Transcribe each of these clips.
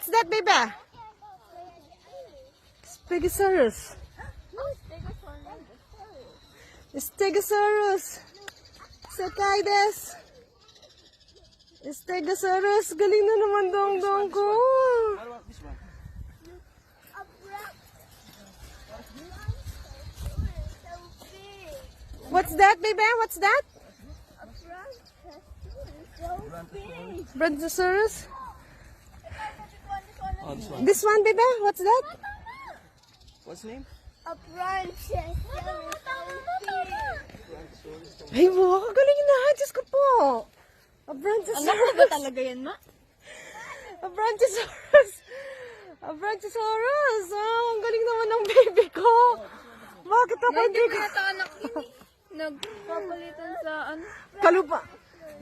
What's that, baby? Stegosaurus. Stegosaurus. Satides. Stegosaurus. Galing na naman dong-dong ko. What's that, baby? What's that? Brontosaurus. Oh, this one. This one, baby? What's that? What's the name? A Brontosaurus. Ay, wow, kagaling na. Diyos ko po. A Brontosaurus. Anak na ba talaga yan, ma? A Brontosaurus. A Brontosaurus. Oh, ang galing naman ng baby ko. Bakit ako Hindi hindi ko ko? yata anak yun eh. Nagpapalitan sa ano. Kalupa.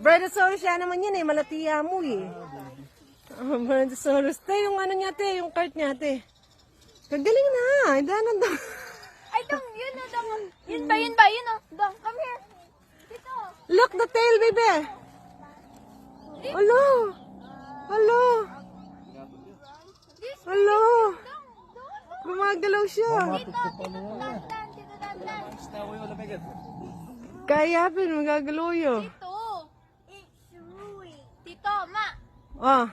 Brontosaurus siya naman yan eh. Malatiya mo eh. Oh, Brontosaurus. Te, yung ano niya te. Yung cart niya te. Kagaling na. Idanan daw. Ay, dang, yun na, dang. Yun ba, yun ba, yun na. Dang, come here. Dito. Look the tail, baby. Hello. Hello. Hello. Gumagalaw siya. Dito, dandan, dito, dandan. Kaya pin, magagalaw yun. Dito. It's Rui. Dito, ma. Oh.